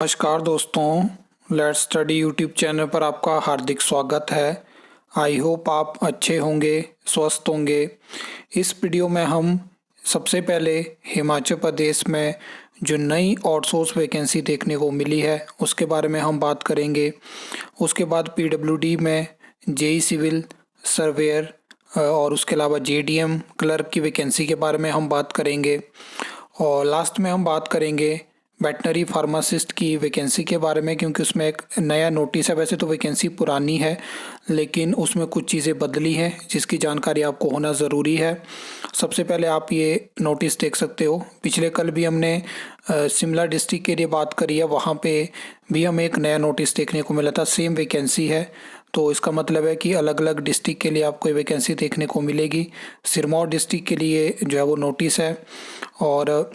नमस्कार दोस्तों, let's study YouTube channel पर आपका हार्दिक स्वागत है। आई होप आप अच्छे होंगे, स्वस्थ होंगे। इस वीडियो में हम सबसे पहले हिमाचल प्रदेश में जो नई आउटसोर्स वैकेंसी देखने को मिली है उसके बारे में हम बात करेंगे। उसके बाद पीडब्ल्यूडी में जेई सिविल सर्वेयर और उसके अलावा जेडीएम क्लर्क की वैकेंसी के बारे में हम बात करेंगे। और लास्ट में हम बात करेंगे वेटनरी फार्मासिस्ट की वैकेंसी के बारे में, क्योंकि उसमें एक नया नोटिस है। वैसे तो वैकेंसी पुरानी है लेकिन उसमें कुछ चीज़ें बदली हैं जिसकी जानकारी आपको होना ज़रूरी है। सबसे पहले आप ये नोटिस देख सकते हो। पिछले कल भी हमने शिमला डिस्ट्रिक्ट के लिए बात करी है, वहाँ पे भी हमें एक नया नोटिस देखने को मिला था। सेम वैकेंसी है, तो इसका मतलब है कि अलग अलग डिस्ट्रिक्ट के लिए आपको वैकेंसी देखने को मिलेगी। सिरमौर डिस्ट्रिक्ट के लिए जो है वो नोटिस है। और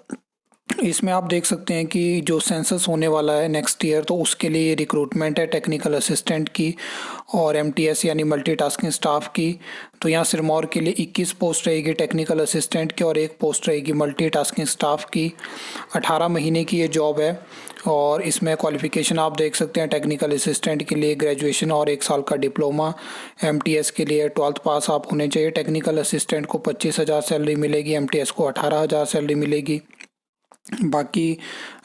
इसमें आप देख सकते हैं कि जो सेंसस होने वाला है नेक्स्ट ईयर, तो उसके लिए रिक्रूटमेंट है टेक्निकल असिस्टेंट की और एमटीएस यानी मल्टीटास्किंग स्टाफ की। तो यहाँ सिरमौर के लिए 21 पोस्ट रहेगी टेक्निकल असिस्टेंट की और एक पोस्ट रहेगी मल्टीटास्किंग स्टाफ की। 18 महीने की ये जॉब है और इसमें क्वालिफिकेशन आप देख सकते हैं। टेक्निकल असिस्टेंट के लिए ग्रेजुएशन और 1 साल का डिप्लोमा, एमटीएस के लिए 12th पास आप होने चाहिए। टेक्निकल असिस्टेंट को 25,000 सैलरी मिलेगी, एमटीएस को 18,000 सैलरी मिलेगी। बाकी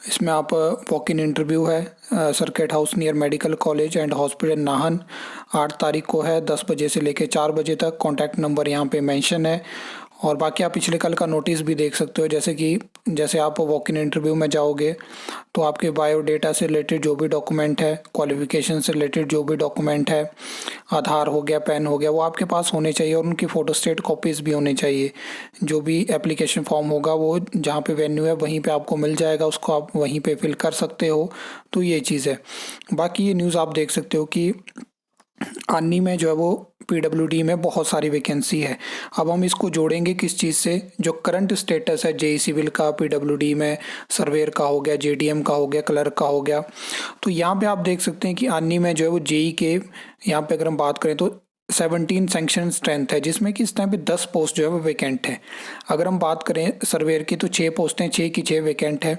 इसमें आप वॉक इन इंटरव्यू है circuit house near medical college and hospital Nahan, 8 तारीख को है 10 बजे से लेकर 4 बजे तक। कॉन्टैक्ट नंबर यहाँ पे मेंशन है। और बाकी आप पिछले कल का नोटिस भी देख सकते हो। जैसे आप वॉक इन इंटरव्यू में जाओगे तो आपके बायोडेटा से रिलेटेड जो भी डॉक्यूमेंट है, क्वालिफिकेशन से रिलेटेड जो भी डॉक्यूमेंट है, आधार हो गया, पैन हो गया, वो आपके पास होने चाहिए और उनकी फ़ोटोस्टेट कॉपीज़ भी होनी चाहिए। जो भी एप्लीकेशन फॉर्म होगा वो जहाँ पे वेन्यू है वहीं पे आपको मिल जाएगा, उसको आप वहीं पे फिल कर सकते हो। तो ये चीज़ है। बाकी ये न्यूज़ आप देख सकते हो कि आनी में जो है वो पीडब्ल्यूडी में बहुत सारी वैकेंसी है। अब हम इसको जोड़ेंगे किस चीज़ से, जो करंट स्टेटस है जेई सिविल का, पीडब्ल्यूडी में सर्वेयर का हो गया, जेडीएम का हो गया, क्लर्क का हो गया। तो यहाँ पे आप देख सकते हैं कि आनी में जो है वो जेई के यहाँ पे अगर हम बात करें तो 17 सैंक्शन स्ट्रेंथ है, जिसमें कि इस टाइम पे 10 पोस्ट जो है वो वैकेंट है। अगर हम बात करें सर्वेयर की तो 6 पोस्टें, 6 की 6 वैकेंट है।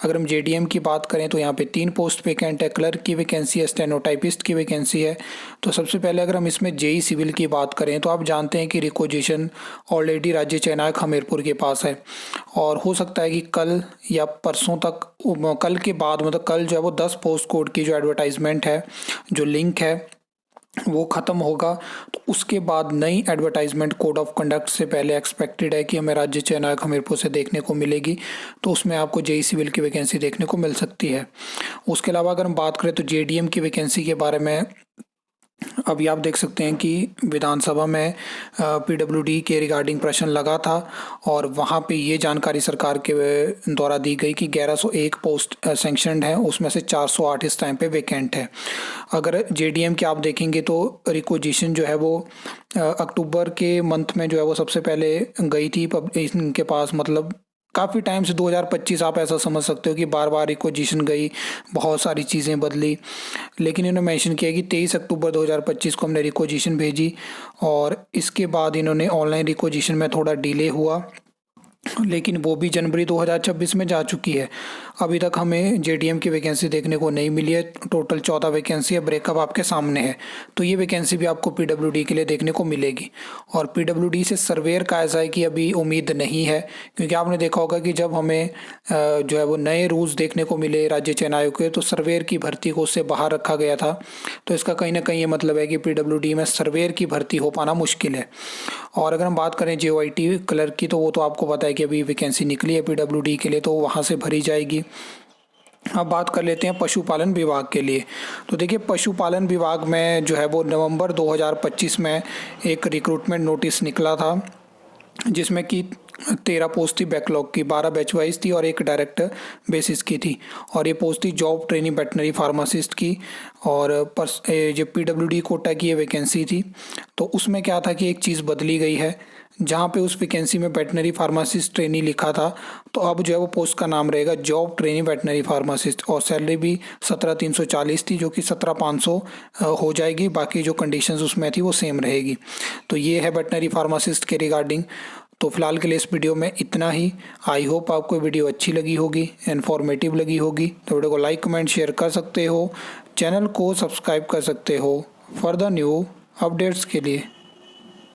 अगर हम जेडीएम की बात करें तो यहाँ पे 3 पोस्ट वैकेंट है। क्लर्क की वैकेंसी है, स्टेनोटाइपिस्ट की वैकेंसी है। तो सबसे पहले अगर हम इसमें जेई सिविल की बात करें तो आप जानते हैं कि रिक्वेजिशन ऑलरेडी राज्य चयन आयोग हमीरपुर के पास है और हो सकता है कि कल या परसों तक, कल के बाद मतलब कल जो है वो 10 पोस्ट कोड की जो एडवर्टाइजमेंट है, जो लिंक है, वो ख़त्म होगा। तो उसके बाद नई एडवर्टाइजमेंट कोड ऑफ कंडक्ट से पहले एक्सपेक्टेड है कि हमें राज्य चयन आयोग हमीरपुर से देखने को मिलेगी। तो उसमें आपको जेई सिविल की वैकेंसी देखने को मिल सकती है। उसके अलावा अगर हम बात करें तो जेडीएम की वैकेंसी के बारे में अभी आप देख सकते हैं कि विधानसभा में पीडब्ल्यूडी के रिगार्डिंग प्रश्न लगा था और वहाँ पे ये जानकारी सरकार के द्वारा दी गई कि 1101 पोस्ट सैंक्शनड है, उसमें से 408 इस टाइम पे वैकेंट है। अगर जेडीएम के आप देखेंगे तो रिक्वेजिशन जो है वो अक्टूबर के मंथ में जो है वो सबसे पहले गई थी इनके पास। मतलब काफ़ी टाइम से 2025 आप ऐसा समझ सकते हो कि बार बार रिक्वेजिशन गई, बहुत सारी चीज़ें बदली, लेकिन इन्होंने मेंशन किया कि 23 अक्टूबर 2025 को हमने रिक्वेजिशन भेजी और इसके बाद इन्होंने ऑनलाइन रिक्वेजिशन में थोड़ा डिले हुआ, लेकिन वो भी जनवरी 2026 में जा चुकी है। अभी तक हमें जेडीएम की वैकेंसी देखने को नहीं मिली है। टोटल 14 वैकेंसी है, ब्रेकअप आपके सामने है। तो ये वैकेंसी भी आपको पीडब्ल्यूडी के लिए देखने को मिलेगी। और पीडब्ल्यूडी से सर्वेयर का ऐसा है कि अभी उम्मीद नहीं है, क्योंकि आपने देखा होगा कि जब हमें जो है वो नए रूल्स देखने को मिले राज्य चयन आयोग के, तो सर्वेयर की भर्ती को उससे बाहर रखा गया था। तो इसका कहीं ना कहीं ये मतलब है कि पीडब्ल्यूडी में सर्वेयर की भर्ती हो पाना मुश्किल है। और अगर हम बात करें जेओआईटी क्लर्क की, तो वो तो आपको पता है कि अभी वैकेंसी निकली है पीडब्ल्यूडी के लिए, तो वहाँ से भरी जाएगी। अब बात कर लेते हैं पशुपालन विभाग के लिए। तो देखिए, पशुपालन विभाग में जो है वो नवंबर 2025 में एक रिक्रूटमेंट नोटिस निकला था, जिसमें कि 13 पोस्ट थी बैकलॉग की, 12 बैच वाइज थी और एक डायरेक्ट बेसिस की थी। और ये पोस्ट थी जॉब ट्रेनिंग वेटनरी फार्मासिस्ट की। और जो पीडब्ल्यूडी कोटा की ये वैकेंसी थी, तो उसमें क्या था कि एक चीज़ बदली गई है। जहाँ पे उस वैकेंसी में वेटनरी फार्मासिस्ट ट्रेनी लिखा था, तो अब जो है वो पोस्ट का नाम रहेगा जॉब ट्रेनिंग वेटनरी फार्मासिस्ट। और सैलरी भी 17,340 थी, जो कि 17,500 हो जाएगी। बाकी जो कंडीशंस उसमें थी वो सेम रहेगी। तो ये है वेटनरी फार्मासिस्ट के रिगार्डिंग। तो फिलहाल के लिए इस वीडियो में इतना ही। आई होप आपको वीडियो अच्छी लगी होगी, इन्फॉर्मेटिव लगी होगी। तो वीडियो को लाइक कमेंट शेयर कर सकते हो, चैनल को सब्सक्राइब कर सकते हो फॉर द न्यू अपडेट्स के लिए।